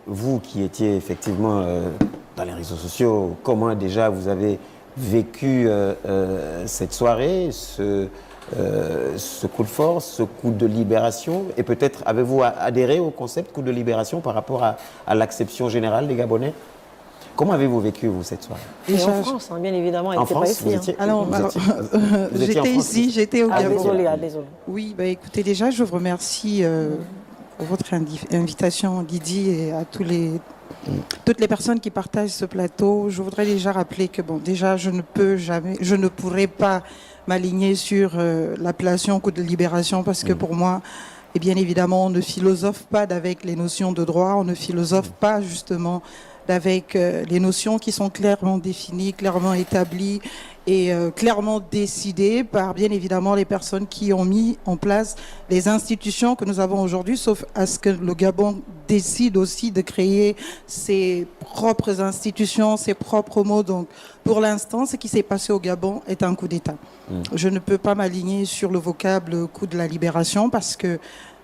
vous qui étiez effectivement dans les réseaux sociaux, comment déjà vous avez vécu cette soirée, ce coup de force, ce coup de libération, et peut-être avez-vous adhéré au concept coup de libération par rapport à l'acception générale des Gabonais? Comment avez-vous vécu, vous, cette soirée? Et en France, bien évidemment, elle n'était pas ici. J'étais ici, j'étais au Gabon. Désolée. Oui, écoutez, déjà, je vous remercie pour votre invitation, Didi, et à toutes les personnes qui partagent ce plateau. Je voudrais déjà rappeler que, déjà, je ne pourrai pas m'aligner sur l'appellation coup de libération parce que pour moi, et bien évidemment, on ne philosophe pas avec les notions de droit, on ne philosophe pas justement avec les notions qui sont clairement définies, clairement établies et clairement décidées par bien évidemment les personnes qui ont mis en place les institutions que nous avons aujourd'hui, sauf à ce que le Gabon décide aussi de créer ses propres institutions, ses propres mots. Donc pour l'instant, ce qui s'est passé au Gabon est un coup d'État. Je ne peux pas m'aligner sur le vocable coup de la libération parce que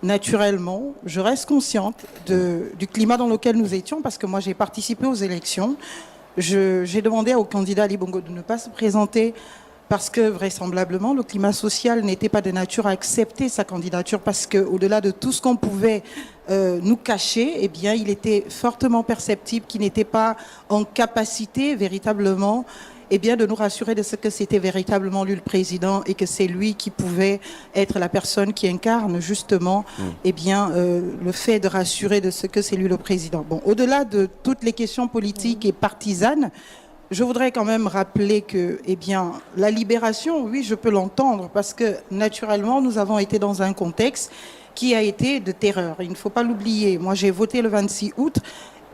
naturellement, je reste consciente du climat dans lequel nous étions parce que moi, j'ai participé aux élections. J'ai demandé au candidat Ali Bongo de ne pas se présenter parce que vraisemblablement, le climat social n'était pas de nature à accepter sa candidature parce qu'au-delà de tout ce qu'on pouvait nous cacher, eh bien, il était fortement perceptible qu'il n'était pas en capacité véritablement de nous rassurer de ce que c'était véritablement lui le président et que c'est lui qui pouvait être la personne qui incarne justement le fait de rassurer de ce que c'est lui le président. Bon, au-delà de toutes les questions politiques et partisanes, je voudrais quand même rappeler que la libération, oui, je peux l'entendre parce que naturellement, nous avons été dans un contexte qui a été de terreur. Il ne faut pas l'oublier. Moi, j'ai voté le 26 août,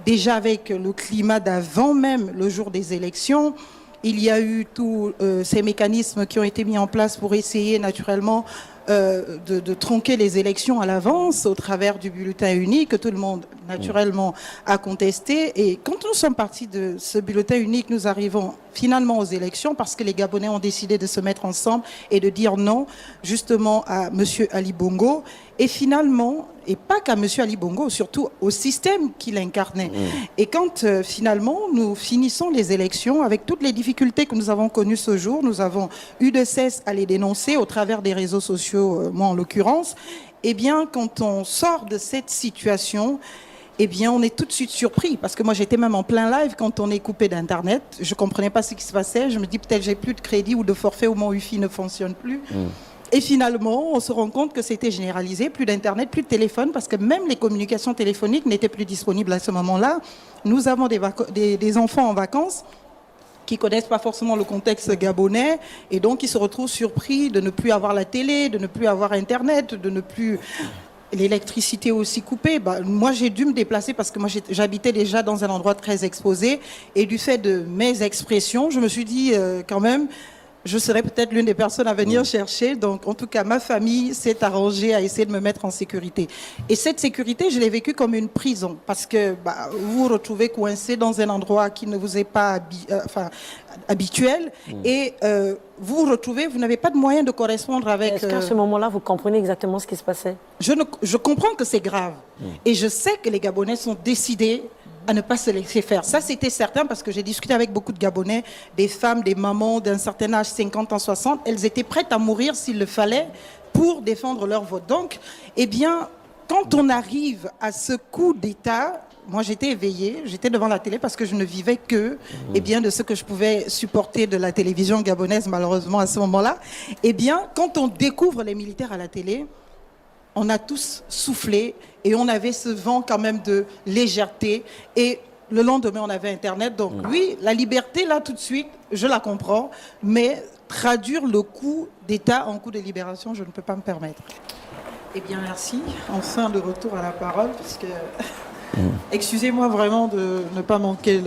déjà avec le climat d'avant même le jour des élections. Il y a eu tous ces mécanismes qui ont été mis en place pour essayer naturellement de tronquer les élections à l'avance au travers du bulletin unique que tout le monde naturellement a contesté. Et quand nous sommes partis de ce bulletin unique, nous arrivons finalement aux élections parce que les Gabonais ont décidé de se mettre ensemble et de dire non justement à M. Ali Bongo. Et finalement, et pas qu'à M. Ali Bongo, surtout au système qu'il incarnait. Et quand finalement nous finissons les élections avec toutes les difficultés que nous avons connues ce jour, nous avons eu de cesse à les dénoncer au travers des réseaux sociaux, moi en l'occurrence, quand on sort de cette situation, on est tout de suite surpris parce que moi j'étais même en plein live quand on est coupé d'internet, je comprenais pas ce qui se passait, je me dis peut-être j'ai plus de crédit ou de forfait ou mon Wi-Fi ne fonctionne plus. Et finalement, on se rend compte que c'était généralisé, plus d'internet, plus de téléphone, parce que même les communications téléphoniques n'étaient plus disponibles à ce moment-là. Nous avons des enfants en vacances qui connaissent pas forcément le contexte gabonais et donc ils se retrouvent surpris de ne plus avoir la télé, de ne plus avoir internet, de ne plus l'électricité aussi coupée. Moi j'ai dû me déplacer parce que moi j'habitais déjà dans un endroit très exposé et du fait de mes expressions, je me suis dit quand même je serais peut-être l'une des personnes à venir chercher. Donc, en tout cas, ma famille s'est arrangée à essayer de me mettre en sécurité. Et cette sécurité, je l'ai vécue comme une prison parce que vous vous retrouvez coincé dans un endroit qui ne vous est pas habituel et vous vous retrouvez, vous n'avez pas de moyen de correspondre avec... Est-ce qu'à ce moment-là, vous comprenez exactement ce qui se passait? Je comprends que c'est grave. Et je sais que les Gabonais sont décidés à ne pas se laisser faire. Ça, c'était certain parce que j'ai discuté avec beaucoup de Gabonais, des femmes, des mamans d'un certain âge, 50 ans, 60. Elles étaient prêtes à mourir s'il le fallait pour défendre leur vote. Donc, quand on arrive à ce coup d'État, moi j'étais éveillée, j'étais devant la télé parce que je ne vivais que de ce que je pouvais supporter de la télévision gabonaise malheureusement à ce moment-là. Quand on découvre les militaires à la télé, on a tous soufflé et on avait ce vent quand même de légèreté. Et le lendemain, on avait Internet. Donc oui, la liberté, là, tout de suite, je la comprends. Mais traduire le coup d'État en coup de libération, je ne peux pas me permettre. Merci. Enfin, de retour à la parole, parce que... Excusez-moi vraiment de ne pas manquer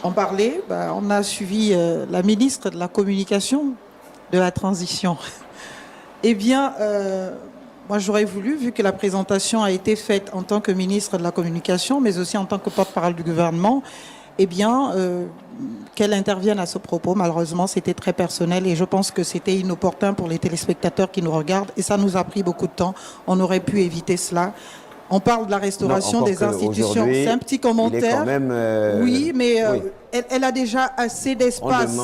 en parler. On a suivi la ministre de la Communication de la Transition. Moi, j'aurais voulu, vu que la présentation a été faite en tant que ministre de la Communication, mais aussi en tant que porte-parole du gouvernement, qu'elle intervienne à ce propos. Malheureusement, c'était très personnel et je pense que c'était inopportun pour les téléspectateurs qui nous regardent et ça nous a pris beaucoup de temps. On aurait pu éviter cela. On parle de la restauration des institutions. C'est un petit commentaire. Il est quand même, oui, mais oui. Elle a déjà assez d'espace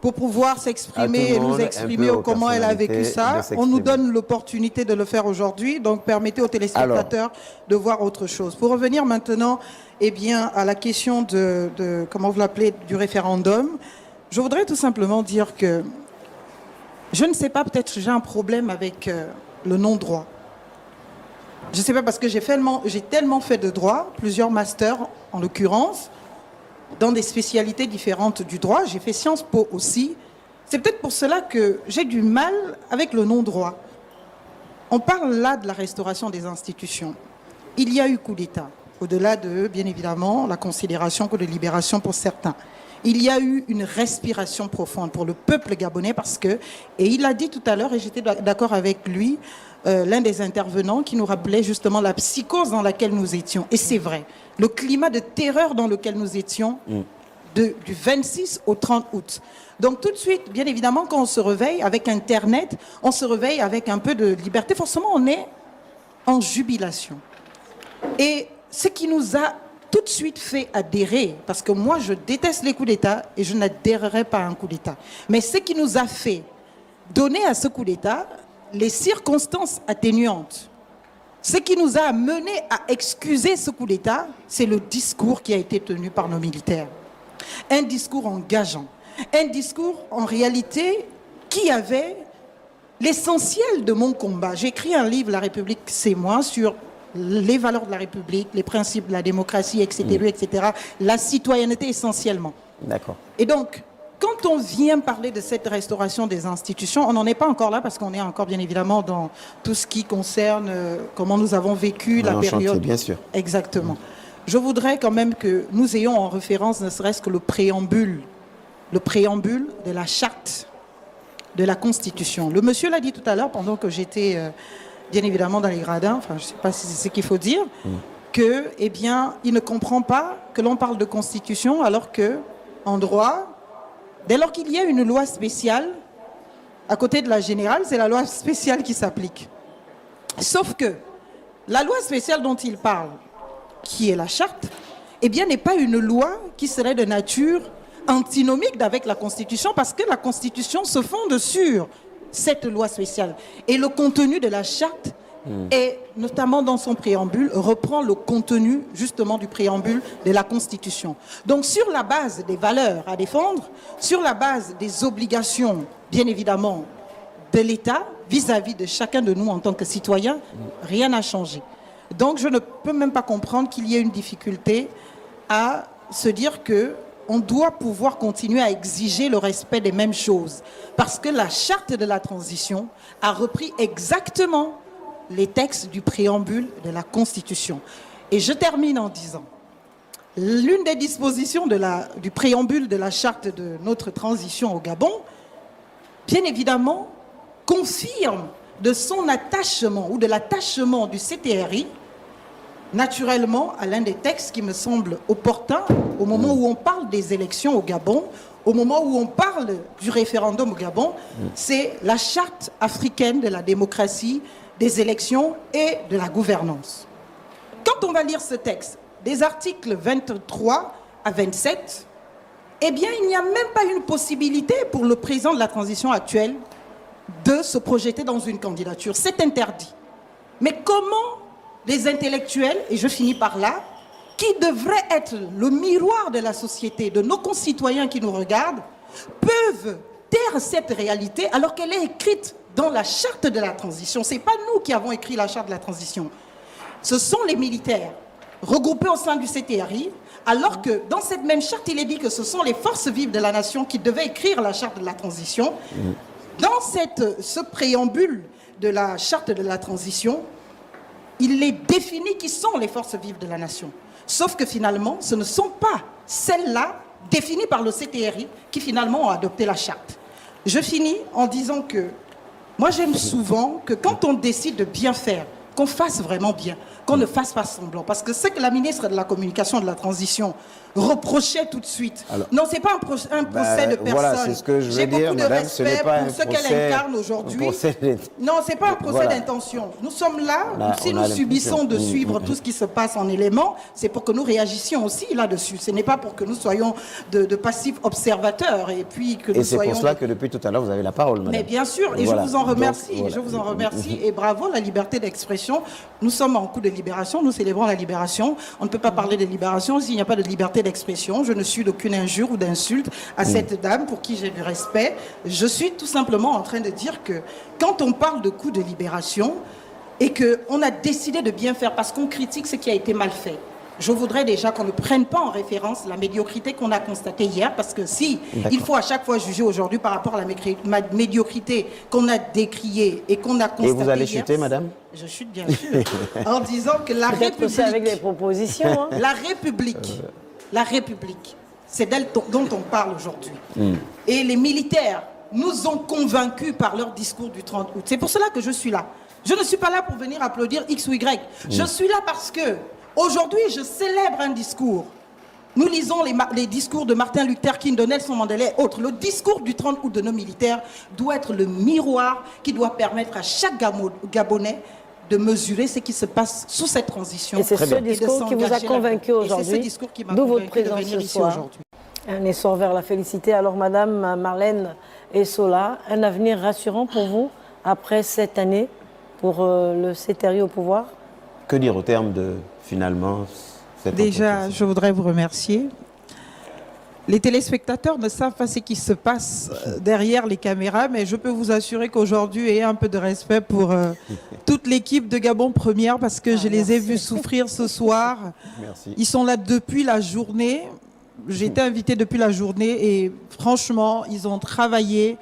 pour pouvoir s'exprimer et nous exprimer comment elle a vécu ça. On nous donne l'opportunité de le faire aujourd'hui, donc permettez aux téléspectateurs de voir autre chose. Pour revenir maintenant à la question de comment vous l'appelez, du référendum, je voudrais tout simplement dire que je ne sais pas, peut-être j'ai un problème avec le non-droit. Je ne sais pas, parce que j'ai tellement fait de droit, plusieurs masters en l'occurrence, dans des spécialités différentes du droit. J'ai fait Sciences Po aussi. C'est peut-être pour cela que j'ai du mal avec le non-droit. On parle là de la restauration des institutions. Il y a eu coup d'État, au-delà de, bien évidemment, la considération de libération pour certains. Il y a eu une respiration profonde pour le peuple gabonais parce que, et il l'a dit tout à l'heure, et j'étais d'accord avec lui, l'un des intervenants qui nous rappelait justement la psychose dans laquelle nous étions. Et c'est vrai, le climat de terreur dans lequel nous étions du 26 au 30 août. Donc tout de suite, bien évidemment, quand on se réveille avec Internet, on se réveille avec un peu de liberté. Forcément, on est en jubilation. Et ce qui nous a tout de suite fait adhérer, parce que moi, je déteste les coups d'État et je n'adhérerai pas à un coup d'État. Mais ce qui nous a fait donner à ce coup d'État les circonstances atténuantes, ce qui nous a mené à excuser ce coup d'État, c'est le discours qui a été tenu par nos militaires. Un discours engageant, un discours en réalité qui avait l'essentiel de mon combat. J'ai écrit un livre, La République, c'est moi, sur les valeurs de la République, les principes de la démocratie, etc., etc., la citoyenneté essentiellement. D'accord. Et donc, quand on vient parler de cette restauration des institutions, on n'en est pas encore là parce qu'on est encore bien évidemment dans tout ce qui concerne comment nous avons vécu la période. Chantier, bien sûr. Exactement. Je voudrais quand même que nous ayons en référence ne serait-ce que le préambule de la charte de la Constitution. Le monsieur l'a dit tout à l'heure pendant que j'étais bien évidemment dans les gradins, enfin je ne sais pas si c'est ce qu'il faut dire, que, eh bien, il ne comprend pas que l'on parle de Constitution alors que, en droit, dès lors qu'il y a une loi spéciale, à côté de la générale, c'est la loi spéciale qui s'applique. Sauf que la loi spéciale dont il parle, qui est la charte, eh bien, n'est pas une loi qui serait de nature antinomique avec la Constitution, parce que la Constitution se fonde sur cette loi spéciale. Et le contenu de la charte, et notamment dans son préambule, reprend le contenu justement du préambule de la Constitution. Donc sur la base des valeurs à défendre, sur la base des obligations, bien évidemment, de l'État vis-à-vis de chacun de nous en tant que citoyens, rien n'a changé. Donc je ne peux même pas comprendre qu'il y ait une difficulté à se dire que on doit pouvoir continuer à exiger le respect des mêmes choses. Parce que la charte de la transition a repris exactement les textes du préambule de la Constitution. Et je termine en disant, l'une des dispositions du préambule de la charte de notre transition au Gabon, bien évidemment, confirme de son attachement ou de l'attachement du CTRI naturellement à l'un des textes qui me semble opportun au moment où on parle des élections au Gabon, au moment où on parle du référendum au Gabon, c'est la charte africaine de la démocratie, des élections et de la gouvernance. Quand on va lire ce texte, des articles 23 à 27, eh bien, il n'y a même pas une possibilité pour le président de la transition actuelle de se projeter dans une candidature. C'est interdit. Mais comment les intellectuels, et je finis par là, qui devraient être le miroir de la société, de nos concitoyens qui nous regardent, peuvent taire cette réalité alors qu'elle est écrite dans la charte de la transition. Ce n'est pas nous qui avons écrit la charte de la transition. Ce sont les militaires regroupés au sein du CTRI, alors que dans cette même charte, il est dit que ce sont les forces vives de la nation qui devaient écrire la charte de la transition. Dans ce préambule de la charte de la transition, il est défini qui sont les forces vives de la nation. Sauf que finalement, ce ne sont pas celles-là définies par le CTRI qui finalement ont adopté la charte. Je finis en disant que moi j'aime souvent que quand on décide de bien faire, qu'on fasse vraiment bien. qu'on ne fasse pas semblant. Parce que ce que la ministre de la Communication et de la Transition reprochait tout de suite, non, ce n'est pas un procès de personne. Voilà, c'est ce que je veux dire, J'ai beaucoup de madame, respect pour ce qu'elle incarne aujourd'hui. Non, ce n'est pas un procès d'intention. Nous sommes là, si nous subissons de suivre tout ce qui se passe en éléments, c'est pour que nous réagissions aussi là-dessus. Ce n'est pas pour que nous soyons de passifs observateurs. Et puis que nous c'est pour cela que depuis tout à l'heure, vous avez la parole, madame. Mais bien sûr, et voilà. Je vous en remercie. Donc, voilà. Je vous en remercie. Et bravo, la liberté d'expression. Nous sommes en coup de libération, nous célébrons la libération. On ne peut pas parler de libération s'il n'y a pas de liberté d'expression. Je ne suis d'aucune injure ou d'insulte à cette dame pour qui j'ai du respect. Je suis tout simplement en train de dire que quand on parle de coup de libération et qu'on a décidé de bien faire parce qu'on critique ce qui a été mal fait, je voudrais déjà qu'on ne prenne pas en référence la médiocrité qu'on a constatée hier, parce que si il faut à chaque fois juger aujourd'hui par rapport à la médiocrité qu'on a décriée et qu'on a constatée hier. Et vous allez chuter, madame? Je chute bien sûr, en disant que la République... aussi avec les propositions. Hein. La République, c'est d'elle dont on parle aujourd'hui. Et les militaires nous ont convaincus par leur discours du 30 août. C'est pour cela que je suis là. Je ne suis pas là pour venir applaudir X ou Y. Je suis là parce que aujourd'hui, je célèbre un discours. Nous lisons les discours de Martin Luther King, de Nelson Mandela et autres. Le discours du 30 août de nos militaires doit être le miroir qui doit permettre à chaque Gabonais de mesurer ce qui se passe sous cette transition. Et c'est ce discours qui vous a convaincu aujourd'hui, c'est ce discours qui m'a d'où convaincu votre présence de venir ce ici soir. aujourd'hui. Un essor vers la félicité. Alors, Madame Marlène Essola, un avenir rassurant pour vous après cette année pour le CTRI au pouvoir? Que dire au terme de, finalement, cette Déjà, je voudrais vous remercier. Les téléspectateurs ne savent pas ce qui se passe derrière les caméras, mais je peux vous assurer qu'aujourd'hui, ayez un peu de respect pour toute l'équipe de Gabon Première, parce que je les ai vus souffrir ce soir. Merci. Ils sont là depuis la journée. J'ai été invitée depuis la journée et franchement, ils ont travaillé.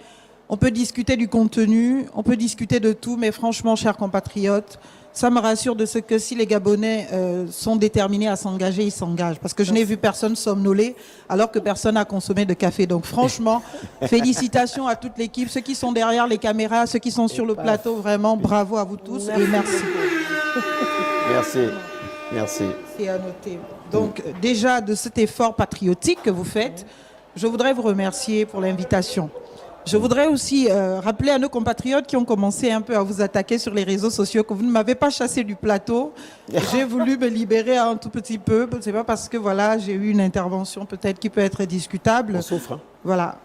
On peut discuter du contenu, on peut discuter de tout, mais franchement, chers compatriotes, ça me rassure de ce que si les Gabonais sont déterminés à s'engager, ils s'engagent. Parce que je n'ai vu personne somnoler alors que personne n'a consommé de café. Donc franchement, félicitations à toute l'équipe, ceux qui sont derrière les caméras, ceux qui sont sur le plateau, vraiment bravo à vous tous et merci. Merci. Merci. C'est à noter. Donc déjà de cet effort patriotique que vous faites, je voudrais vous remercier pour l'invitation. Je voudrais aussi rappeler à nos compatriotes qui ont commencé un peu à vous attaquer sur les réseaux sociaux que vous ne m'avez pas chassé du plateau. J'ai voulu me libérer un tout petit peu. Ce n'est pas parce que voilà, j'ai eu une intervention peut-être qui peut être discutable. On souffre. Hein. Voilà.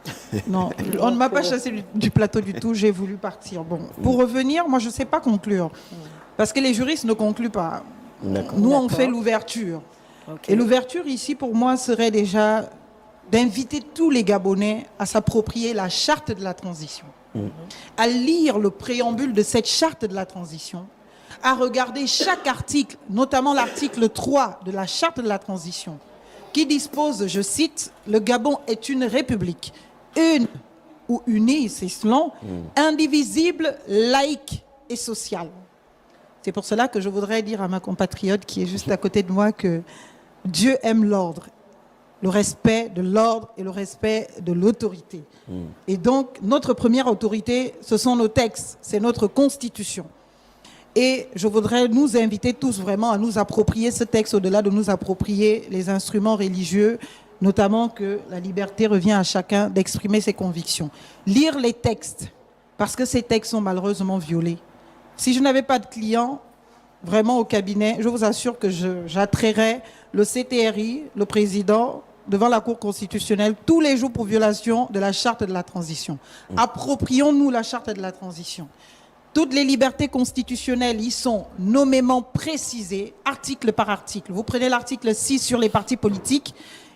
Non, on ne m'a pas chassé du plateau du tout. J'ai voulu partir. Bon, pour revenir, moi je ne sais pas conclure. Parce que les juristes ne concluent pas. Nous, on fait l'ouverture. Okay. Et l'ouverture ici, pour moi, serait déjà d'inviter tous les Gabonais à s'approprier la charte de la transition, à lire le préambule de cette charte de la transition, à regarder chaque article, notamment l'article 3 de la charte de la transition, qui dispose, je cite, « Le Gabon est une république, une ou unie, c'est selon, indivisible, laïque et sociale. » C'est pour cela que je voudrais dire à ma compatriote qui est juste à côté de moi que Dieu aime l'ordre, le respect de l'ordre et le respect de l'autorité. Et donc, notre première autorité, ce sont nos textes, c'est notre constitution. Et je voudrais nous inviter tous vraiment à nous approprier ce texte, au-delà de nous approprier les instruments religieux, notamment que la liberté revient à chacun d'exprimer ses convictions. Lire les textes, parce que ces textes sont malheureusement violés. Si je n'avais pas de clients, vraiment au cabinet, je vous assure que j'attrairais le CTRI, le président, devant la Cour constitutionnelle tous les jours pour violation de la charte de la transition. Approprions-nous la charte de la transition. Toutes les libertés constitutionnelles y sont nommément précisées, article par article. Vous prenez l'article 6 sur les partis politiques.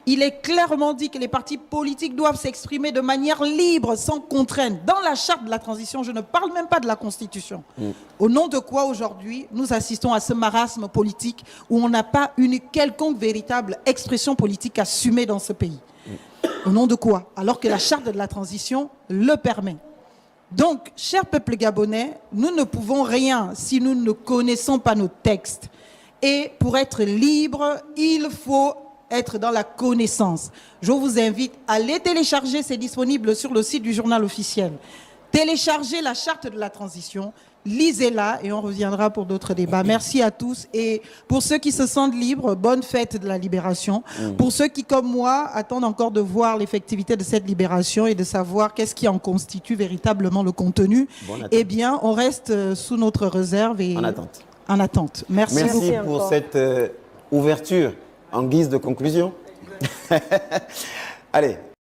Il est clairement dit que les partis politiques doivent s'exprimer de manière libre, sans contrainte. Dans la charte de la transition, je ne parle même pas de la Constitution. Au nom de quoi, aujourd'hui, nous assistons à ce marasme politique où on n'a pas une quelconque véritable expression politique assumée dans ce pays. Au nom de quoi? Alors que la charte de la transition le permet. Donc, cher peuple gabonais, nous ne pouvons rien si nous ne connaissons pas nos textes. Et pour être libre, il faut être dans la connaissance. Je vous invite à les télécharger, c'est disponible sur le site du journal officiel. Téléchargez la charte de la transition, lisez-la et on reviendra pour d'autres débats. Merci à tous. Et pour ceux qui se sentent libres, bonne fête de la libération. Pour ceux qui, comme moi, attendent encore de voir l'effectivité de cette libération et de savoir qu'est-ce qui en constitue véritablement le contenu, eh bien, on reste sous notre réserve et en attente. Merci beaucoup. Merci pour cette ouverture en guise de conclusion. Allez.